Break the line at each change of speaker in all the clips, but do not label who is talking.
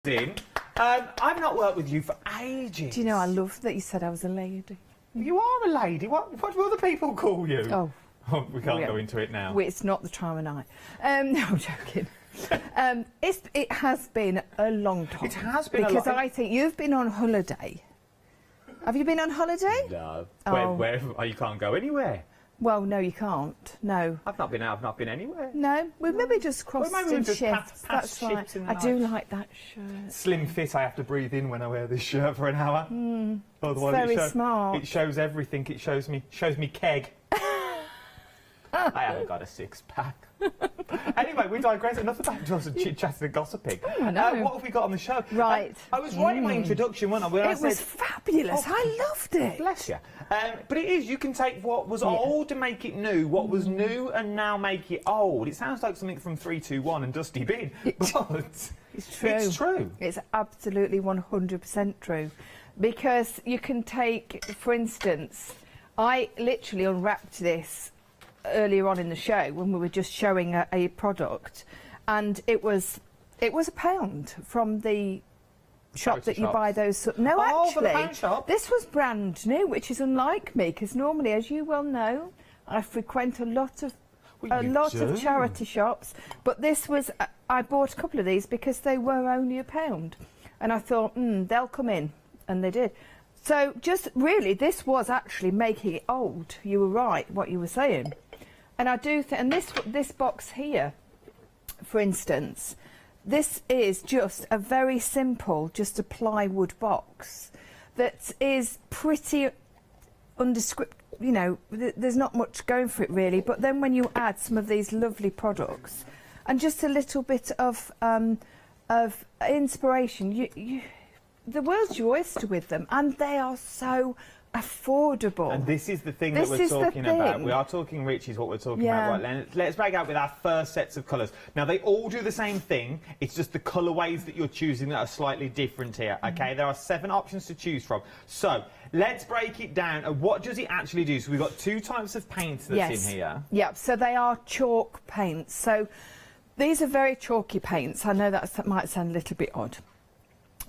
in. I've not worked with you for ages.
Do you know, I love that you said I was a lady.
You are a lady. What do other people call you?
Oh.
We can't go into it now.
It's not the time of night. No, I'm joking. It has been a long time.
It has been
because I think you've been on holiday. Have you been on holiday?
No.
Oh.
Where you can't go anywhere.
Well, no, you can't. No.
I've not been anywhere.
No, we've maybe just crossed in shifts.
That's right.
I do like that shirt.
Slim fit. I have to breathe in when I wear this shirt for an hour. Otherwise,
it's very smart.
It shows everything. It shows me keg. I haven't got a six-pack. Anyway, we digress. Enough about just chit-chatting and gossiping.
Oh, I know.
What have we got on the show?
Right.
I was writing my introduction, wasn't I?
It was fabulous. I loved it.
Bless you. But it is. You can take what was old and make it new. What was new and now make it old. It sounds like something from 321 and Dusty Bin, but
it's true.
It's true.
It's absolutely 100% true. Because you can take, for instance, I literally unwrapped this earlier on in the show when we were just showing a product, and it was £1 from the shop that you buy those. No,
for the
actually,
pound shop.
this was brand new, which is unlike me, because normally, as you well know, I frequent a lot of charity shops. But this was, I bought a couple of these because they were only £1, and I thought, they'll come in, and they did. So just really, this was actually making it old. You were right, what you were saying. And I do think, and this box here, for instance, this is just a very simple, just a plywood box that is pretty undescript. You know, there's not much going for it really. But then when you add some of these lovely products and just a little bit of inspiration, the world's your oyster with them, and they are so affordable.
And this is the thing that we're talking about. We are talking rich is what we're talking about. Right, let's break out with our first sets of colours. Now, they all do the same thing. It's just the colourways that you're choosing that are slightly different here, OK? There are 7 options to choose from. So, let's break it down. And what does it actually do? So, we've got 2 types of paints that's in here.
Yep, so they are chalk paints. So, these are very chalky paints. I know that might sound a little bit odd.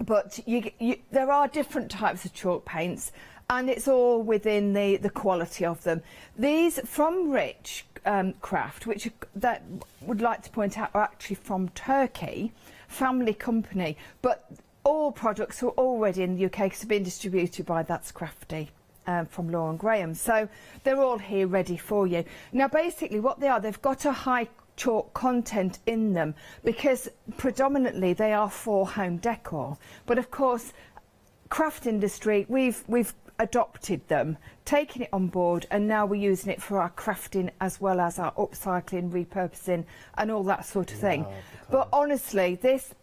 But there are different types of chalk paints, and it's all within the quality of them. These from Rich Craft, which that would like to point out are actually from Turkey, family company, but all products are already in the UK because they've been distributed by That's Crafty from Lauren Graham. So they're all here ready for you. Now basically what they are, they've got a high chalk content in them because predominantly they are for home decor, but of course craft industry, we've adopted them, taken it on board, and now we're using it for our crafting as well as our upcycling, repurposing and all that sort of thing. But honestly, this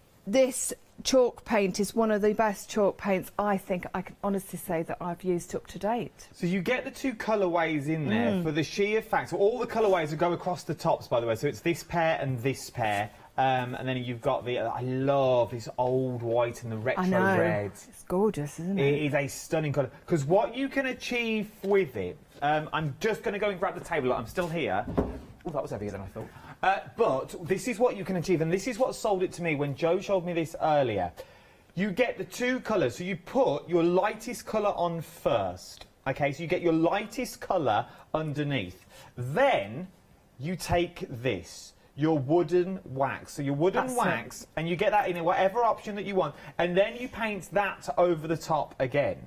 chalk paint is one of the best chalk paints I think I can honestly say that I've used up to date.
So you get the 2 colourways in there for the sheer fact. So all the colourways will go across the tops, by the way. So it's this pair and this pair. And then you've got I love this old white and the retro red.
It's gorgeous, isn't it?
It is a stunning colour. Because what you can achieve with it, I'm just going to go and grab the table. I'm still here. Oh, that was heavier than I thought. But this is what you can achieve, and this is what sold it to me when Joe showed me this earlier. You get the 2 colours, so you put your lightest colour on first. Okay, so you get your lightest colour underneath. Then you take this. Your wooden wax. So your wooden wax, and you get that in whatever option that you want, and then you paint that over the top again.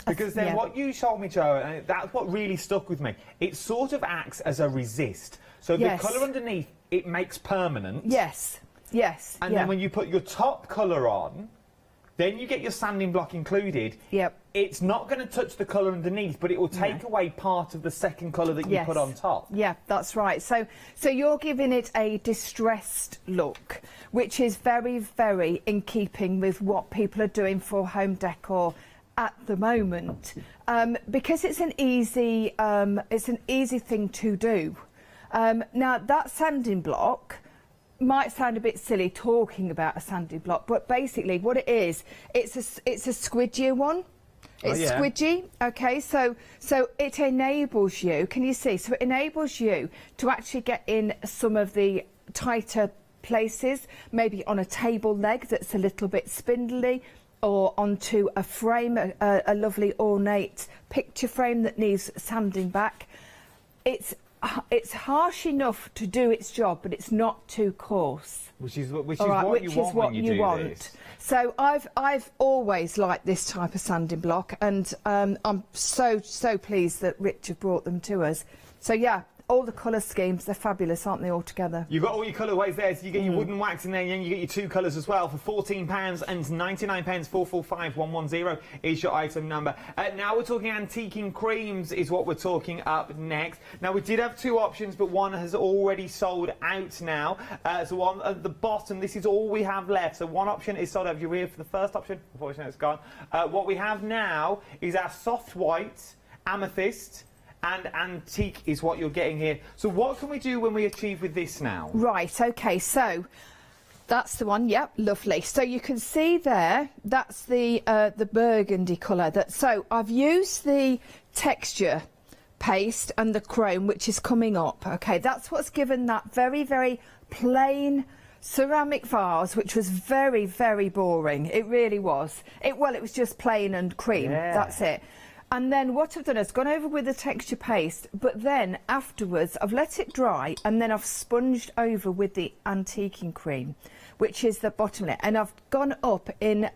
Because then what you showed me, Joe, and that's what really stuck with me, it sort of acts as a resist. So the colour underneath, it makes permanent.
Yes, yes.
And then when you put your top colour on, then you get your sanding block included.
Yep.
It's not going to touch the colour underneath, but it will take away part of the second colour that you put on top.
Yeah, that's right. So you're giving it a distressed look, which is very, very in keeping with what people are doing for home decor at the moment, because it's an easy thing to do. Now that sanding block might sound a bit silly talking about a sanding block, but basically what it is, it's a squidgy one. It's squidgy, okay, so it enables you, can you see? So it enables you to actually get in some of the tighter places, maybe on a table leg that's a little bit spindly, or onto a frame, a lovely ornate picture frame that needs sanding back. It's harsh enough to do its job, but it's not too coarse.
Which is what you want. This.
So I've always liked this type of sanding block, and I'm so pleased that Rich have brought them to us. So yeah, all the colour schemes, they're fabulous, aren't they, all together?
You've got all your colourways there, so you get your wooden wax in there, and you get your 2 colours as well for £14.99. 445110 is your item number. Now we're talking antiquing creams is what we're talking up next. Now we did have 2 options, but one has already sold out now. So on at the bottom, this is all we have left. So one option is sold out. If you're here for the first option, unfortunately it's gone. What we have now is our soft white, amethyst, and antique is what you're getting here. So what can we do when we achieve with this now?
Right, okay, so that's the one, yep, lovely. So you can see there, that's the burgundy colour. So I've used the texture paste and the chrome, which is coming up, okay. That's what's given that very, very plain ceramic vase, which was very, very boring. It really was. Well, it was just plain and cream, that's it. And then what I've done is gone over with the texture paste, but then afterwards I've let it dry, and then I've sponged over with the antiquing cream, which is the bottom layer, and I've gone up in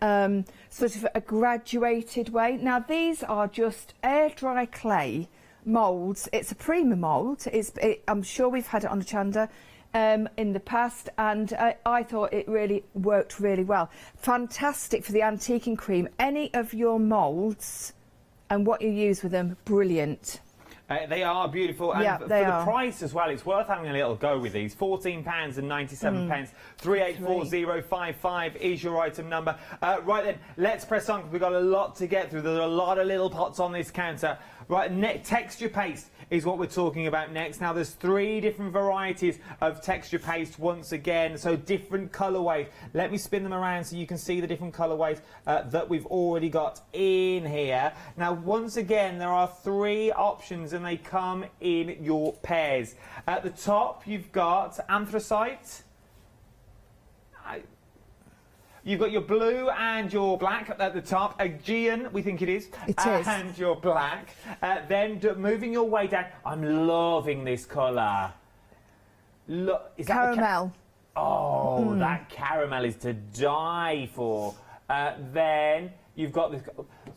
sort of a graduated way. Now these are just air dry clay moulds. It's a Prima mould. I'm sure we've had it on Hochanda in the past, and I thought it really worked really well. Fantastic for the antiquing cream. Any of your moulds and what you use with them, brilliant.
They are beautiful, and for the price as well, it's worth having a little go with these. £14.97. 384055 is your item number. Right then, let's press on, because we've got a lot to get through. There's a lot of little pots on this counter. Right, texture paste is what we're talking about next. Now, there's 3 different varieties of texture paste once again, so different colourways. Let me spin them around so you can see the different colourways that we've already got in here. Now, once again, there are 3 options, and they come in your pairs. At the top, you've got anthracite. You've got your blue and your black at the top. Aegean, we think it is.
It is.
And your black. Then moving your way down. I'm loving this colour. Look, is
caramel.
That that caramel is to die for. Then you've got this.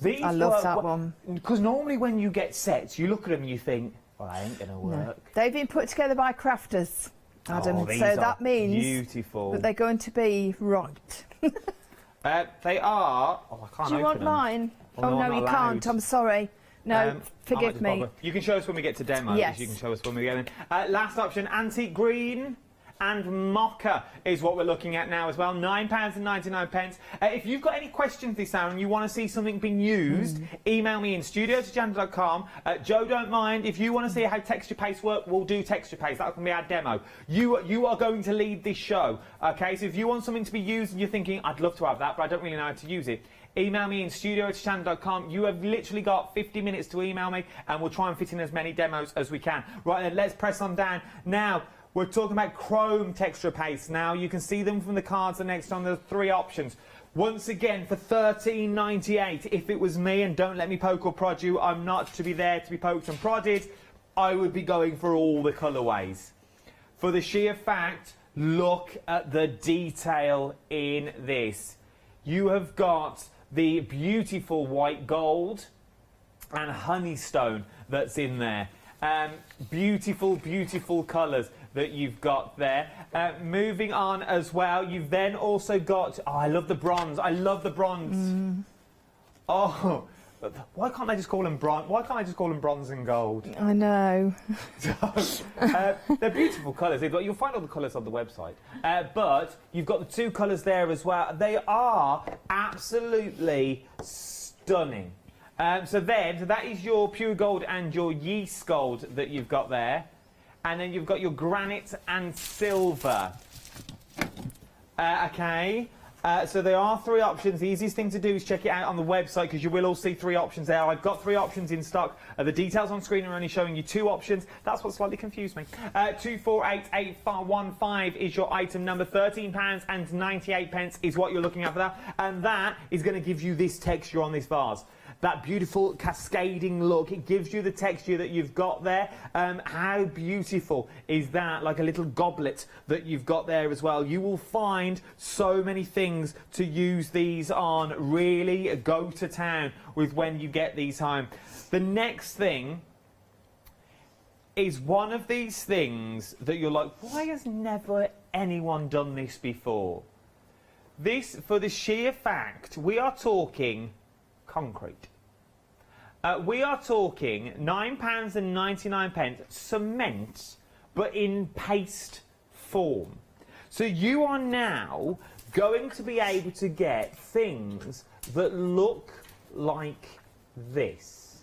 These
I love that one.
Because normally when you get sets, you look at them and you think, well, that ain't going to work.
No. They've been put together by crafters, Adam.
These
so
are
that means
beautiful.
that they're going to be right.
They are. Oh, I can't.
Do you want
them.
mine?
Oh,
no, you can't. I'm sorry. No, forgive me.
Bother. You can show us when we get to demos.
Yes.
You can show us when we get in. Last option, antique green and mocha is what we're looking at now as well. £9.99. If you've got any questions this hour and you want to see something being used, email me in studio@channon.com. Joe, don't mind. If you want to see how texture paste work, we'll do texture paste. That can be our demo. You are going to lead this show. Okay, so if you want something to be used and you're thinking, I'd love to have that, but I don't really know how to use it, email me in studio@channon.com. You have literally got 50 minutes to email me, and we'll try and fit in as many demos as we can. Right then, let's press on down. Now, we're talking about chrome texture paste. Now, you can see them from the cards the next time. There's 3 options. Once again, for £13.98. If it was me, and don't let me poke or prod you, I'm not to be there to be poked and prodded, I would be going for all the colourways. For the sheer fact, look at the detail in this. You have got the beautiful white gold and honeystone that's in there. Beautiful, beautiful colours that you've got there. Moving on as well, you've then also got... Oh, I love the bronze. I love the bronze. Oh, why can't I just call them bronze? Why can't I just call them bronze and gold?
I know.
They're beautiful colours. You'll find all the colours on the website. But you've got the 2 colours there as well. They are absolutely stunning. So that is your pure gold and your yeast gold that you've got there. And then you've got your granite and silver. Okay. So there are 3 options. The easiest thing to do is check it out on the website because you will all see 3 options there. I've got 3 options in stock. The details on screen are only showing you 2 options. That's what slightly confused me. 248815 is your item number. £13.98 is what you're looking at for that. And that is going to give you this texture on this vase. That beautiful cascading look, it gives you the texture that you've got there. How beautiful is that? Like a little goblet that you've got there as well. You will find so many things to use these on. Really go to town with when you get these home. The next thing is one of these things that you're like, why has never anyone done this before? This, for the sheer fact, we are talking concrete. We are talking £9.99 cement, but in paste form. So you are now going to be able to get things that look like this.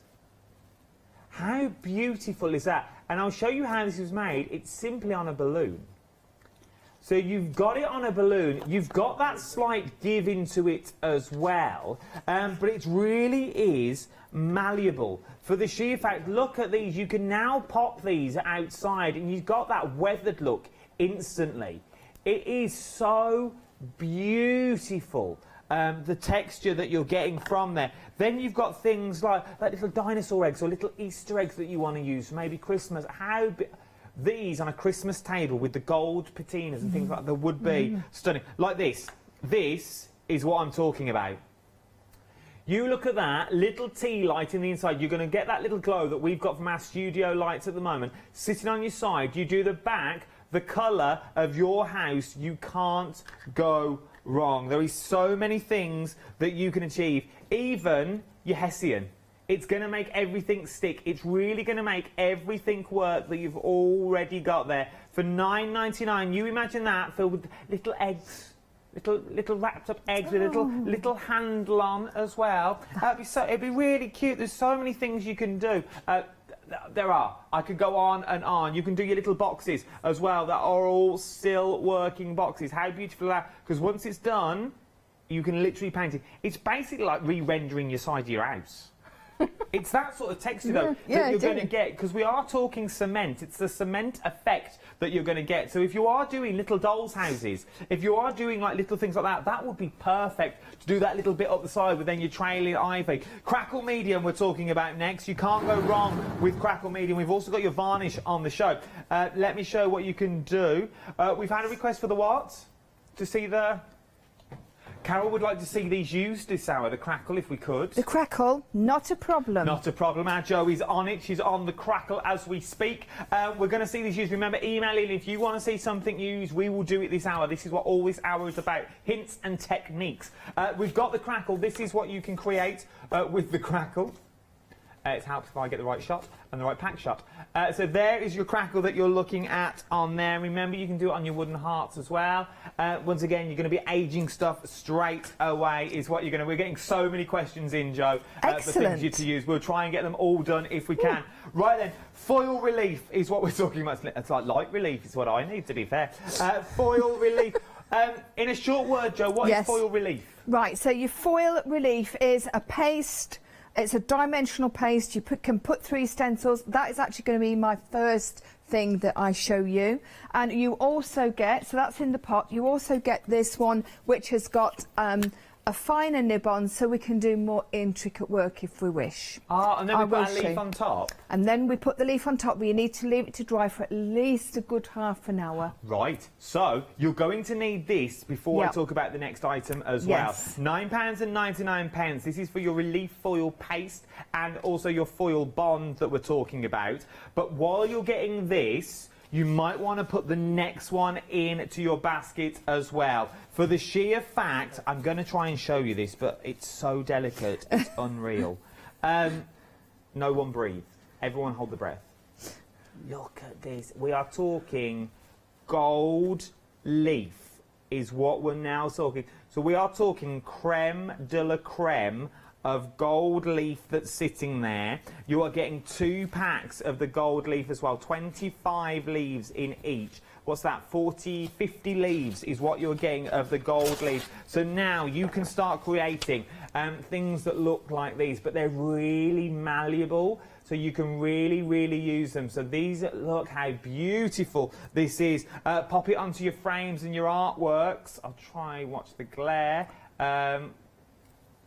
How beautiful is that? And I'll show you how this is made. It's simply on a balloon. So you've got it on a balloon, you've got that slight give into it as well, but it really is malleable. For the sheer fact, look at these, you can now pop these outside and you've got that weathered look instantly. It is so beautiful, the texture that you're getting from there. Then you've got things like little dinosaur eggs or little Easter eggs that you want to use for maybe Christmas. These on a Christmas table with the gold patinas and things like that would be stunning. Like this. This is what I'm talking about. You look at that little tea light in the inside. You're going to get that little glow that we've got from our studio lights at the moment. Sitting on your side, you do the back, the colour of your house. You can't go wrong. There is so many things that you can achieve. Even your Hessian. It's going to make everything stick. It's really going to make everything work that you've already got there. For £9.99, you imagine that filled with little eggs, little wrapped up eggs with a little handle on as well. It'd be really cute. There's so many things you can do. There are. I could go on and on. You can do your little boxes as well that are all still working boxes. How beautiful is that? Because once it's done, you can literally paint it. It's basically like re-rendering your side of your house. It's that sort of texture, though, that you're going to get, because we are talking cement. It's the cement effect that you're going to get. So if you are doing little dolls' houses, if you are doing like little things like that, that would be perfect to do that little bit up the side with then your trailing ivy. Crackle medium we're talking about next. You can't go wrong with crackle medium. We've also got your varnish on the show. Let me show what you can do. We've had a request for the what? To see the... Carol would like to see these used this hour, the crackle, if we could.
The crackle, not a problem.
Not a problem. Our Jo is on it. She's on the crackle as we speak. We're going to see these used. Remember, email in if you want to see something used. We will do it this hour. This is what all this hour is about. Hints and techniques. We've got the crackle. This is what you can create with the crackle. It helps if I get the right shot and the right pack shot. So there is your crackle that you're looking at on there. Remember, you can do it on your wooden hearts as well. Once again, you're going to be aging stuff straight away is what you're going to... We're getting so many questions in, Jo, for things you to use. We'll try and get them all done if we can. Right then, foil relief is what we're talking about. It's like light relief is what I need, to be fair. Foil relief. In a short word, Jo, what is foil relief? Right,
so your foil relief is a paste... It's a dimensional paste. You can put 3 stencils. That is actually going to be my first thing that I show you. And you also get, so that's in the pot, you also get this one which has got a finer nib on, so we can do more intricate work if we wish.
And then we put a leaf on top?
And then we put the leaf on top, but you need to leave it to dry for at least a good half an hour.
Right, so you're going to need this before I talk about the next item as well. £9.99. This is for your relief foil paste and also your foil bond that we're talking about. But while you're getting this, you might want to put the next one into your basket as well. For the sheer fact, I'm going to try and show you this, but it's so delicate, it's unreal. No one breathe. Everyone hold the breath. Look at this. We are talking gold leaf is what we're now talking. So we are talking creme de la creme of gold leaf that's sitting there. You are getting 2 packs of the gold leaf as well, 25 leaves in each. what's that, 40, 50 leaves is what you're getting of the gold leaf. So now you can start creating things that look like these, but they're really malleable. So you can really, really use them. So these, look how beautiful this is. Pop it onto your frames and your artworks. I'll try and watch the glare.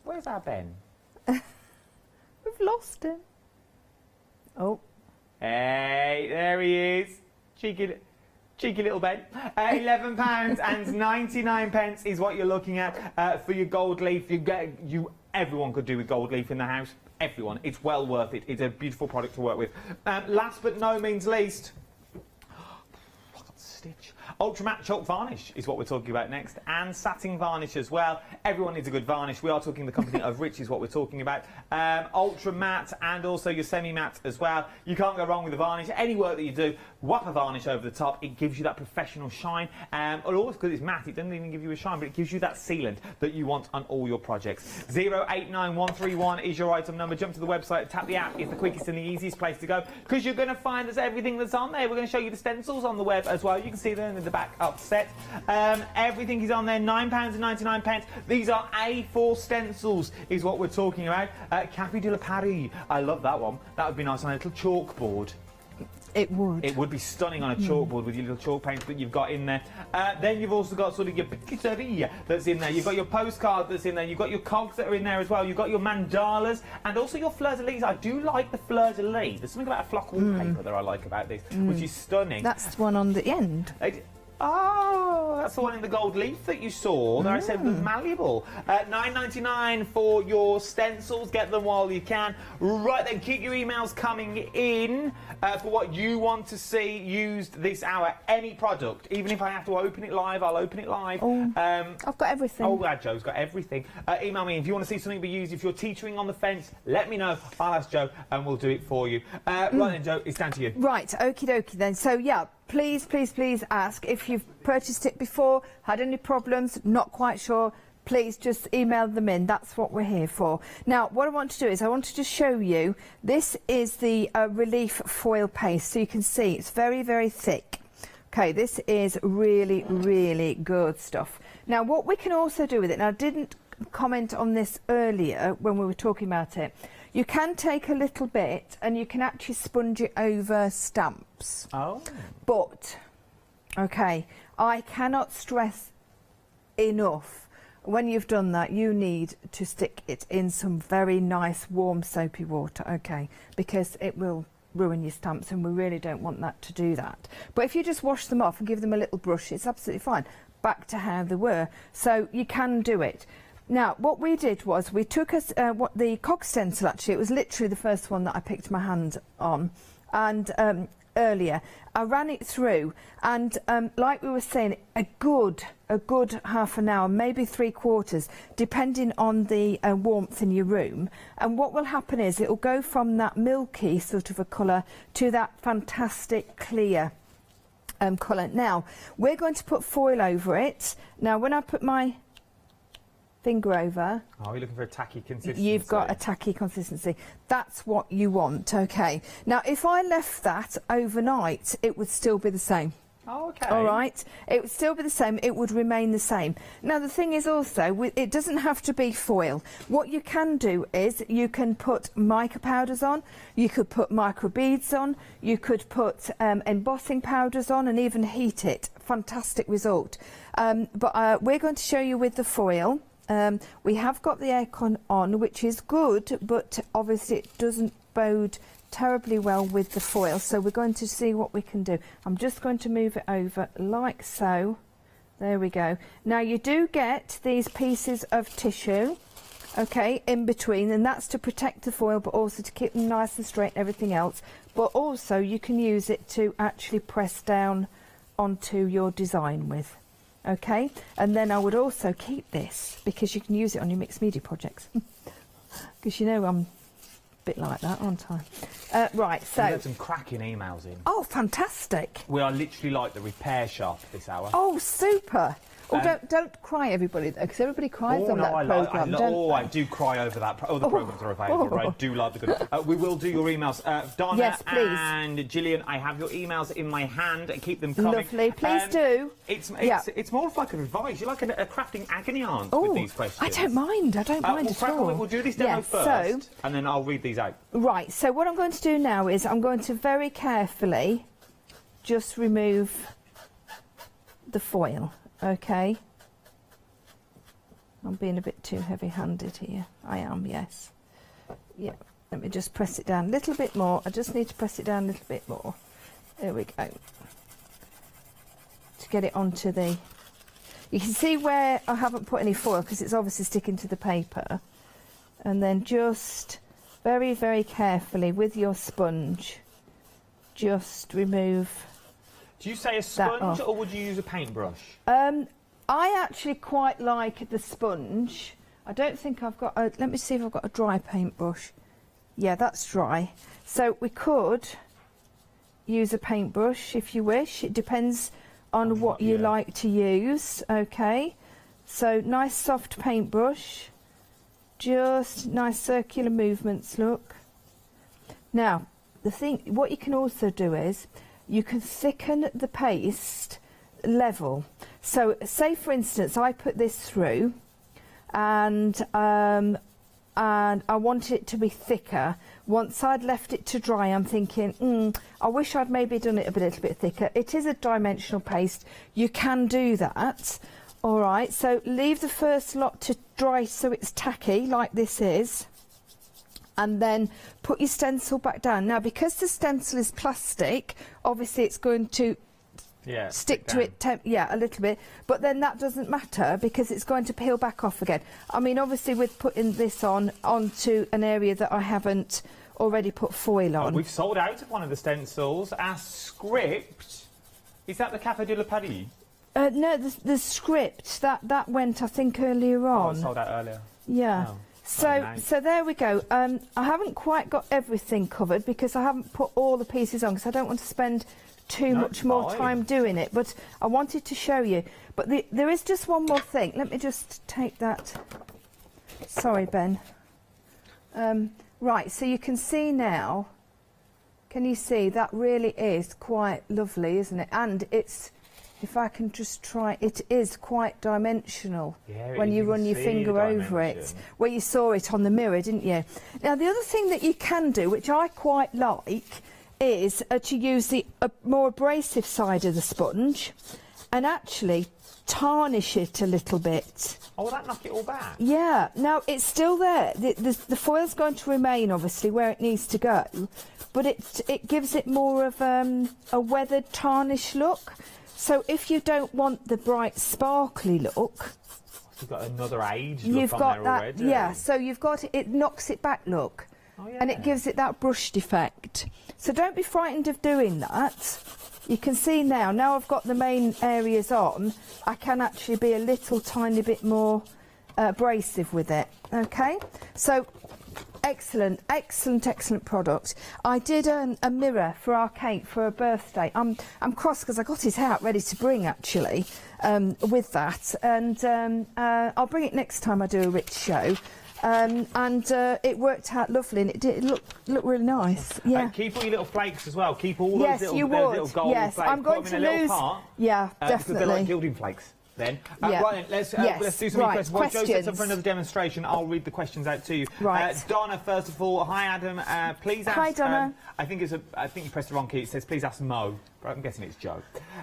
Where's our Ben?
We've lost him. Oh.
Hey, there he is. Cheeky little Ben. £11.99 is what you're looking at for your gold leaf. Everyone could do with gold leaf in the house. Everyone. It's well worth it. It's a beautiful product to work with. Last but no means least, stitch. Ultra matte chalk varnish is what we're talking about next, and satin varnish as well. Everyone needs a good varnish. We are talking the company of Rich is what we're talking about. Ultra matte and also your semi matte as well. You can't go wrong with the varnish. Any work that you do, whap a varnish over the top. It gives you that professional shine. Or always because it's matte, it doesn't even give you a shine, but it gives you that sealant that you want on all your projects. 089131 is your item number. Jump to the website, tap the app. It's the quickest and the easiest place to go because you're going to find there's everything that's on there. We're going to show you the stencils on the web as well. You can see them in the back upset. Everything is on there. £9.99. These are A4 stencils is what we're talking about. Cafe de la Paris. I love that one. That would be nice on a little chalkboard.
It would.
It would be stunning on a chalkboard with your little chalk paints that you've got in there. Then you've also got sort of your patisserie that's in there. You've got your postcard that's in there. You've got your cogs that are in there as well. You've got your mandalas and also your fleur-de-lis. I do like the fleur-de-lis. There's something about a flock wallpaper that I like about this, which is stunning.
That's the one on the end.
Oh, that's the one in the gold leaf that you saw that I said was malleable. £9.99 for your stencils. Get them while you can. Right then, keep your emails coming in for what you want to see used this hour. Any product, even if I have to open it live, I'll open it live.
Oh, I've got everything.
Oh, glad Joe's got everything. Email me if you want to see something be used. If you're teetering on the fence, let me know. I'll ask Joe and we'll do it for you. Right then, Joe, it's down to you.
Right, okie dokie then. So, yeah, please, please, please ask if you've purchased it before, had any problems, not quite sure, please just email them in. That's what we're here for. Now, what I want to do is I want to just show you, this is the relief foil paste. So you can see it's very, very thick. Okay, this is really, really good stuff. Now, what we can also do with it, and I didn't comment on this earlier when we were talking about it, you can take a little bit and you can actually sponge it over stamps.
Oh.
But, okay, I cannot stress enough, when you've done that, you need to stick it in some very nice, warm, soapy water, okay, because it will ruin your stamps and we really don't want that to do that. But if you just wash them off and give them a little brush, it's absolutely fine. Back to how they were. So you can do it. Now, what we did was we took the cog stencil, actually, it was literally the first one that I picked my hand on, and earlier, I ran it through, and like we were saying, a good half an hour, maybe 3/4, depending on the warmth in your room. And what will happen is it will go from that milky sort of a colour to that fantastic clear colour. Now, we're going to put foil over it. Now, when I put my finger over.
Oh, you're looking for a tacky consistency.
You've got a tacky consistency. That's what you want, okay. Now, if I left that overnight, it would still be the same.
Oh, okay.
All right, it would still be the same, it would remain the same. Now, the thing is also, it doesn't have to be foil. What you can do is you can put mica powders on, you could put micro beads on, you could put embossing powders on and even heat it. Fantastic result. But we're going to show you with the foil. We have got the aircon on, which is good, but obviously it doesn't bode terribly well with the foil, so we're going to see what we can do. I'm just going to move it over like so. There we go. Now, you do get these pieces of tissue, okay, in between, and that's to protect the foil, but also to keep them nice and straight and everything else. But also you can use it to actually press down onto your design with. Okay, and then I would also keep this because you can use it on your mixed media projects. Because you know I'm a bit like that, aren't I? Right, so...
We've had some cracking emails in.
Oh, fantastic.
We are literally like the repair shop this hour.
Oh, super. Oh, don't cry, everybody, though, because everybody cries on that programme.
I do cry over that. Oh, the programmes are available. Right? I do love the good. We will do your emails. Donna
yes, please.
and Gillian, I have your emails in my hand. Keep them coming.
Lovely. Please do.
It's more of like an advice. You're like a crafting agony aunt with these questions.
I don't mind. I don't mind at all.
We'll do this demo first, and then I'll read these out.
Right. So what I'm going to do now is I'm going to very carefully just remove the foil. Okay. I'm being a bit too heavy-handed here. I am, yes. Yeah. Let me just press it down a little bit more. I just need to press it down a little bit more. There we go. To get it onto the... You can see where I haven't put any foil because it's obviously sticking to the paper. And then just very, very carefully with your sponge, just remove...
Do you say a sponge or would you use a paintbrush?
I actually quite like the sponge. I don't think I've got a... Let me see if I've got a dry paintbrush. Yeah, that's dry. So we could use a paintbrush if you wish. It depends on what you like to use. Okay. So nice soft paintbrush. Just nice circular movements, look. Now, what you can also do is you can thicken the paste level. So say for instance I put this through and I want it to be thicker. Once I'd left it to dry, I'm thinking, I wish I'd maybe done it a little bit thicker. It is a dimensional paste. You can do that. All right, so leave the first lot to dry so it's tacky like this is, and then put your stencil back down. Now, because the stencil is plastic, obviously it's going to stick to it, a little bit, but then that doesn't matter because it's going to peel back off again. I mean, obviously with putting this onto an area that I haven't already put foil on.
We've sold out of one of the stencils. Our script, is that the Café de la Paris?
No, the script, that went, I think, earlier on.
Oh, it sold out earlier.
Yeah.
Oh.
So there we go. I haven't quite got everything covered because I haven't put all the pieces on because I don't want to spend too much more time doing it, but I wanted to show you. But there is just one more thing. Let me just take that. Sorry, Ben. Right, so you can see now. Can you see that really is quite lovely, isn't it? And it's, if I can just try, it is quite dimensional when you run your finger over it. Well, you saw it on the mirror, didn't you? Now, the other thing that you can do, which I quite like, is to use the more abrasive side of the sponge and actually tarnish it a little bit.
Oh, will that knock it all back?
Yeah. Now, it's still there. The foil's going to remain, obviously, where it needs to go, but it gives it more of a weathered tarnish look. So if you don't want the bright, sparkly look...
You've got another age
look
on there already.
Yeah, so you've got it knocks it back, look. Oh, yeah. And it gives it that brushed effect. So don't be frightened of doing that. You can see now I've got the main areas on, I can actually be a little tiny bit more abrasive with it. Okay, so excellent product. I did a mirror for our Kate for her birthday. I'm cross because I got it out ready to bring actually with that, and I'll bring it next time I do a rich show. And it worked out lovely, and it did look really nice. Yeah.
Keep all your little flakes as well. Keep all those little gold flakes.
I'm going to lose. Yeah, definitely.
Because they're like gilding flakes. Then right, then, let's do some questions. While Joe sets up for another demonstration, I'll read the questions out to you.
Right.
Donna, first of all, hi Adam. Please ask.
Hi Donna.
I think you pressed the wrong key. It says please ask Mo, but I'm guessing it's Joe.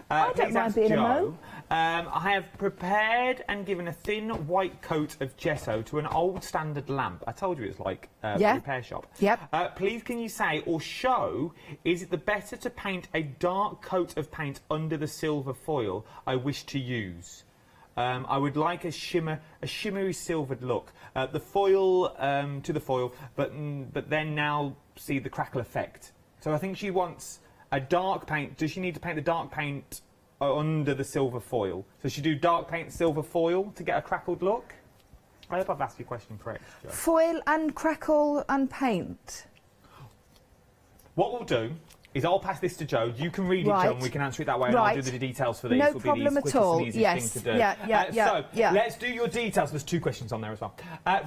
I don't mind being
Joe.
a Mo.
I have prepared and given a thin white coat of gesso to an old standard lamp. I told you it's like a repair shop.
Yep.
Please can you say or show, is it the better to paint a dark coat of paint under the silver foil I wish to use? I would like a shimmery silvered look. The foil to the foil, but then now see the crackle effect. So I think she wants a dark paint. Does she need to paint the dark paint under the silver foil? So she do dark paint silver foil to get a crackled look? I hope I've asked your question correct, Joe.
Foil and crackle and paint.
What we'll do is I'll pass this to Jo. You can read it, Jo, and we can answer it that way, and I'll do the details for these.
No
Will
problem
be the
at all.
and easiest
Yes.
thing to do.
Yeah.
Let's do your details. There's 2 questions on there as well.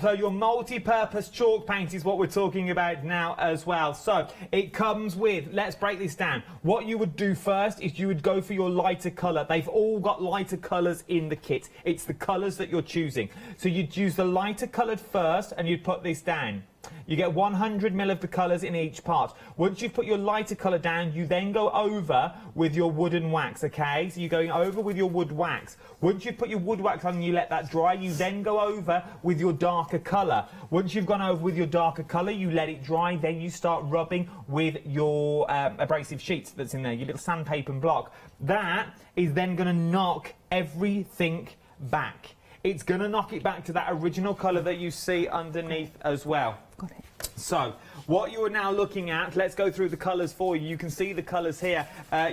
So your multi-purpose chalk paint is what we're talking about now as well. So it comes with, let's break this down. What you would do first is you would go for your lighter colour. They've all got lighter colours in the kit. It's the colours that you're choosing. So you'd use the lighter coloured first, and you'd put this down. You get 100 ml of the colours in each part. Once you've put your lighter colour down, you then go over with your wooden wax, okay? So you're going over with your wood wax. Once you've put your wood wax on and you let that dry, you then go over with your darker colour. Once you've gone over with your darker colour, you let it dry, then you start rubbing with your abrasive sheets that's in there, your little sandpaper and block. That is then going to knock everything back. It's going to knock it back to that original colour that you see underneath as well.
Got it.
So, what you are now looking at, let's go through the colours for you. You can see the colours here.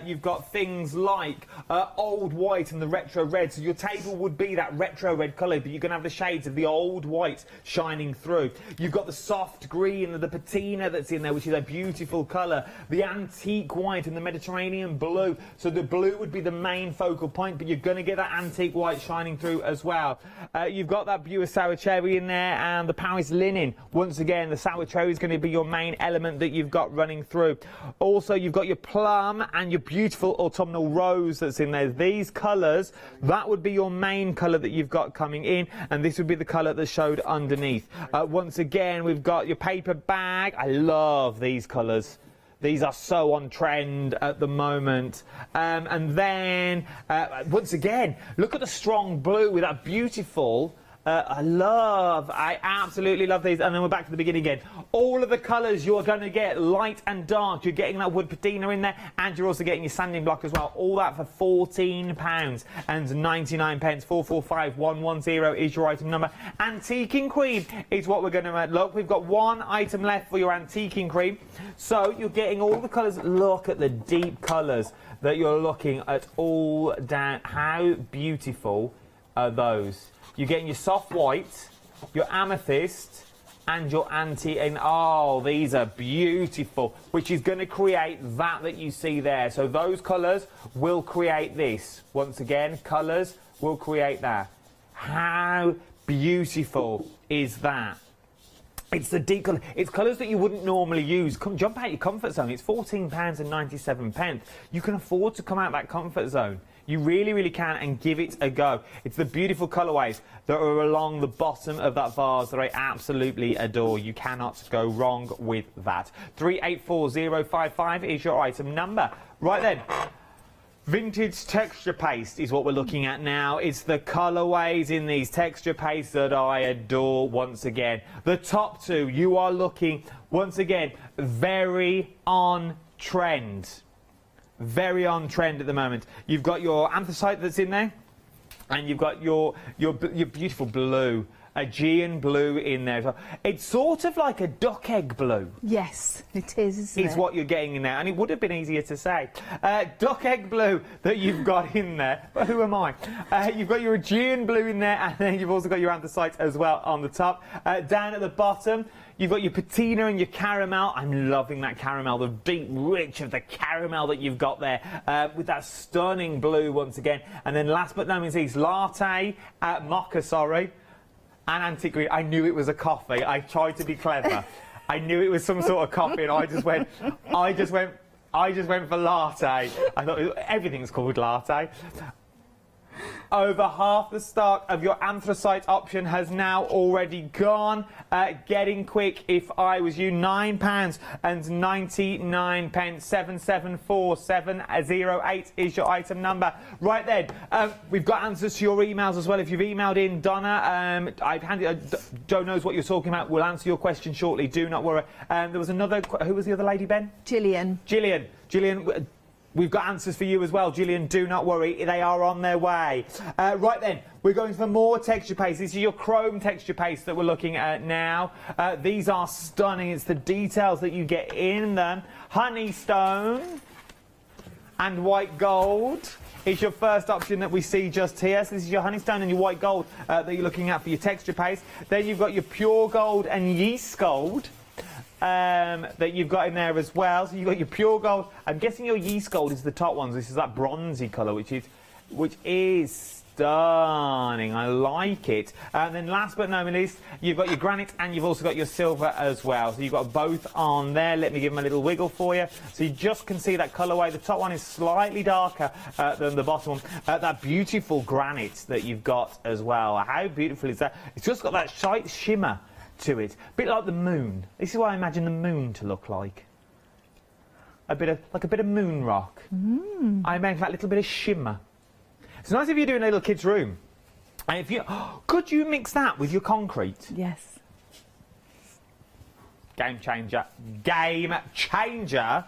You've got things like old white and the retro red. So your table would be that retro red colour, but you're going to have the shades of the old white shining through. You've got the soft green and the patina that's in there, which is a beautiful colour. The antique white and the Mediterranean blue. So the blue would be the main focal point, but you're going to get that antique white shining through as well. You've got that Buer sour cherry in there and the Paris linen. Once again, the sour cherry is going to be your main element that you've got running through. Also, you've got your plum and your beautiful autumnal rose that's in there. These colours, that would be your main colour that you've got coming in, and this would be the colour that showed underneath. Once again, we've got your paper bag. I love these colours. These are so on trend at the moment. And then, once again, look at the strong blue with that beautiful... I absolutely love these. And then we're back to the beginning again. All of the colours you're going to get, light and dark. You're getting that wood patina in there, and you're also getting your sanding block as well. All that for £14 and 99 pence. 445110 is your item number. Antiquing cream is what we're going to look. We've got 1 item left for your antiquing cream. So you're getting all the colours. Look at the deep colours that you're looking at all down. How beautiful are those? You're getting your soft white, your amethyst, and your antique, and oh, these are beautiful, which is going to create that you see there. So those colours will create this. Once again, colours will create that. How beautiful is that? It's the deep colour. It's colours that you wouldn't normally use. Come, jump out your comfort zone. It's £14 and 97 pence. You can afford to come out that comfort zone. You really, really can, and give it a go. It's the beautiful colourways that are along the bottom of that vase that I absolutely adore. You cannot go wrong with that. 384055 is your item number. Right then. Vintage texture paste is what we're looking at now. It's the colourways in these texture pastes that I adore once again. The top 2, you are looking, once again, very on trend. Very on trend at the moment. You've got your anthracite that's in there, and you've got your beautiful blue, Aegean blue in there. So it's sort of like a duck egg blue.
Yes, it is, isn't it?
Is what you're getting in there, and it would have been easier to say. Duck egg blue that you've got in there, but who am I? You've got your Aegean blue in there, and then you've also got your anthracite as well on the top. Down at the bottom, you've got your patina and your caramel. I'm loving that caramel, the deep rich of the caramel that you've got there, with that stunning blue once again. And then last but not least, latte, mocha, sorry, and antique green. I knew it was a coffee. I tried to be clever. I knew it was some sort of coffee, and I just went for latte. I thought everything's called latte. Over half the stock of your anthracite option has now already gone. Getting quick if I was you. £9 and 99 pence. 774708 is your item number. Right then, we've got answers to your emails as well. If you've emailed in, Donna, Joe knows what you're talking about. We'll answer your question shortly. Do not worry. There was another. Who was the other lady, Ben?
Gillian.
Gillian. We've got answers for you as well, Gillian. Do not worry, they are on their way. Right then, we're going for more texture paste. This is your chrome texture paste that we're looking at now. These are stunning. It's the details that you get in them. Honeystone and white gold is your first option that we see just here. So this is your honeystone and your white gold that you're looking at for your texture paste. Then you've got your pure gold and yeast gold. that you've got in there as well. So you've got your pure gold. I'm guessing your yeast gold is the top ones. This is that bronzy colour, which is stunning. I like it. And then last but not least, you've got your granite and you've also got your silver as well. So you've got both on there. Let me give them a little wiggle for you. So you just can see that colourway. The top one is slightly darker than the bottom one. That beautiful granite that you've got as well. How beautiful is that? It's just got that slight shimmer to it. A bit like the moon. This is what I imagine the moon to look like. A bit of moon rock. I imagine that little bit of shimmer. It's nice if you're doing a little kid's room. And if you could you mix that with your concrete?
Yes.
Game changer. Game changer.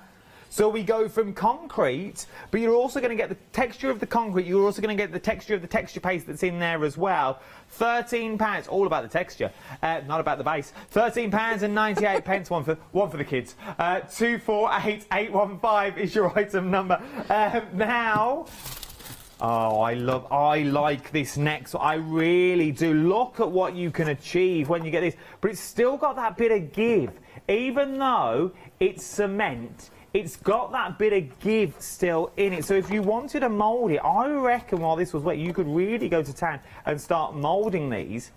So we go from concrete, but you're also going to get the texture of the concrete. You're also going to get the texture of the texture paste that's in there as well. £13, all about the texture, not about the base. £13.98, one for the kids. 248815 is your item number. Now. Oh, I like this next one. I really do. Look at what you can achieve when you get this. But it's still got that bit of give. Even though it's cement, it's got that bit of give still in it. So if you wanted to mould it, I reckon while this was wet, you could really go to town and start moulding these.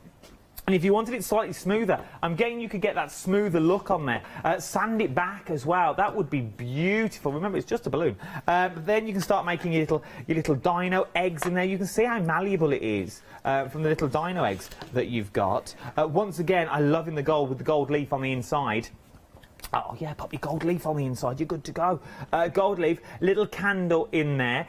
And if you wanted it slightly smoother, I'm getting you could get that smoother look on there. Sand it back as well. That would be beautiful. Remember, it's just a balloon. Then you can start making your little dino eggs in there. You can see how malleable it is from the little dino eggs that you've got. Once again, I'm loving the gold with the gold leaf on the inside. Oh yeah, pop your gold leaf on the inside, you're good to go. Gold leaf, little candle in there,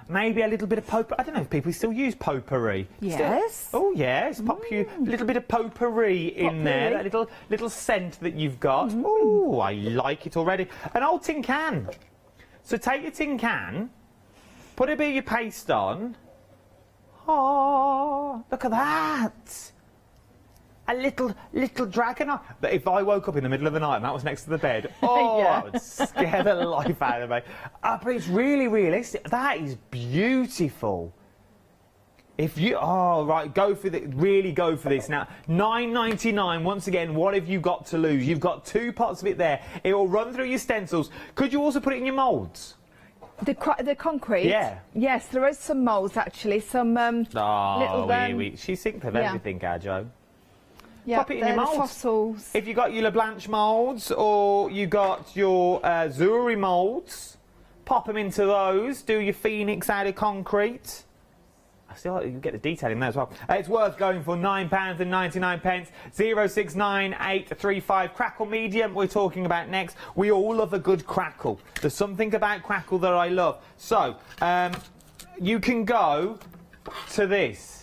maybe a little bit of potpourri. I don't know if people still use potpourri.
Yes.
Oh yes, pop you a little bit of potpourri in there, that little scent that you've got. Oh, I like it already. An old tin can. So take your tin can, put a bit of your paste on. Oh, look at that. A little dragon. But if I woke up in the middle of the night and that was next to the bed, oh,
Yeah.
I would scare the life out of me. But it's really realistic. That is beautiful. If you, oh right, really go for this now. £9.99. Once again, what have you got to lose? You've got 2 pots of it there. It will run through your stencils. Could you also put it in your moulds?
The concrete?
Yeah.
Yes, there is some moulds actually. Some little.
She thinks of everything, our Jo.
Yeah,
Pop it in your moulds.
Fossils.
If you got your LeBlanc moulds or you got your jewellery moulds, pop them into those. Do your phoenix out of concrete. I still like you get the detail in there as well. It's worth going for £9.99. 069835. Crackle medium we're talking about next. We all love a good crackle. There's something about crackle that I love. So you can go to this.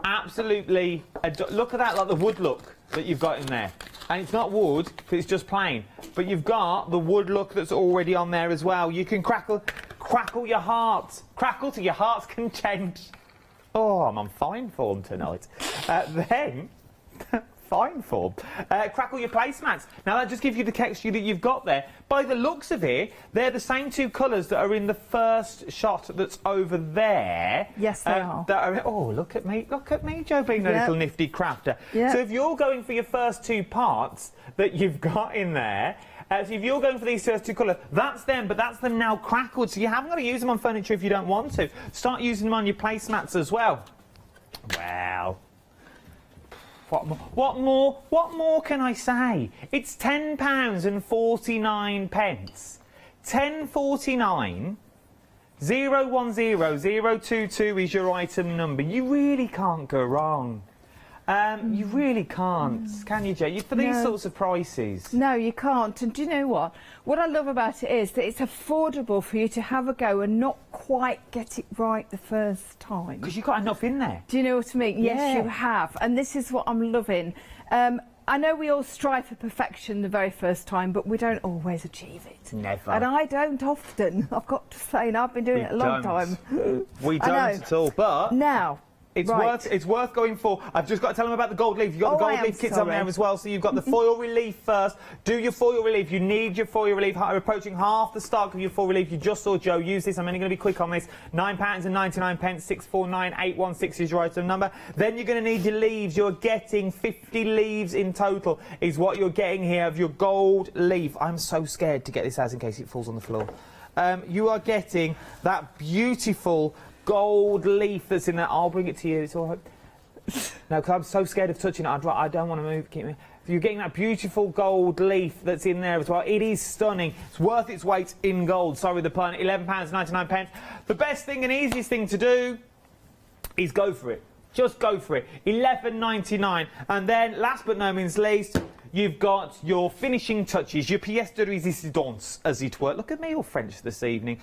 Absolutely, look at that, like the wood look that you've got in there. And it's not wood, it's just plain. But you've got the wood look that's already on there as well. You can crackle your heart. Crackle to your heart's content. Oh, I'm on fine form tonight. Then, fine form. Crackle your placemats. Now that just gives you the texture that you've got there. By the looks of it, they're the same 2 colours that are in the first shot that's over there.
Yes, they are.
Oh, look at me, Jo, being a little nifty crafter.
Yep.
So if you're going for your first 2 parts that you've got in there, so if you're going for these first 2 colours, that's them, but that's them now crackled. So you haven't got to use them on furniture if you don't want to. Start using them on your placemats as well. Wow. What more can I say? It's £10.49. £10.49. 010022 is your item number. You really can't go wrong. You really can't, can you, Jo? For these sorts of prices.
No, you can't. And do you know what? What I love about it is that it's affordable for you to have a go and not quite get it right the first time.
Because you've got enough in there.
Do you know what I mean?
Yeah.
Yes, you have. And this is what I'm loving. I know we all strive for perfection the very first time, but we don't always achieve it.
Never.
And I don't often, I've got to say, and I've been doing it a long time.
We don't at all, but...
Now,
It's worth going for. I've just got to tell them about the gold leaf. You've got the gold leaf kits on there as well. So you've got the foil relief first. Do your foil relief. You need your foil relief. We're approaching half the stock of your foil relief. You just saw Joe use this. I'm only going to be quick on this. £9.99. 649816 is your item number. Then you're going to need your leaves. You're getting 50 leaves in total. Is what you're getting here of your gold leaf. I'm so scared to get this out in case it falls on the floor. You are getting that beautiful gold leaf that's in there. I'll bring it to you. It's all right. No, because I'm so scared of touching it. I don't want to move. Keep me. You're getting that beautiful gold leaf that's in there as well. It is stunning. It's worth its weight in gold. Sorry, the pun. £11.99. The best thing and easiest thing to do is go for it. Just go for it. £11.99. And then, last but no means least, you've got your finishing touches, your pièce de résistance, as it were. Look at me, all French this evening.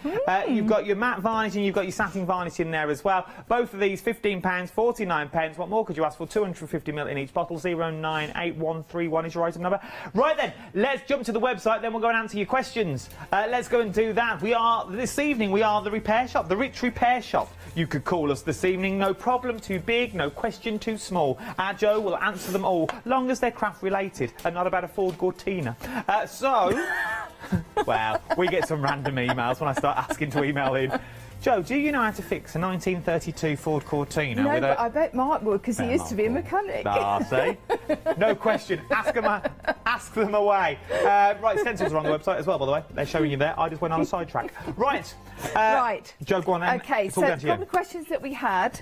You've got your matte varnish and you've got your satin varnish in there as well. Both of these, £15.49. What more could you ask for? 250ml in each bottle. 098131 is your item number. Right then, let's jump to the website, then we'll go and answer your questions. Let's go and do that. This evening, we are the repair shop, the Rich Repair Shop. You could call us this evening. No problem too big, no question too small. Our Joe will answer them all, long as they're craft related and not about a Ford Cortina. Well, we get some random emails when I start asking to email in. Joe, do you know how to fix a 1932 Ford Cortina?
No, but I bet Mark would, because he used to be a mechanic.
Ah, see? No question. Ask them away. Right, stencils are on the website as well, by the way. They're showing you there. I just went on a sidetrack. Right.
Right.
Joe, go on then.
OK, so a couple of questions that we had.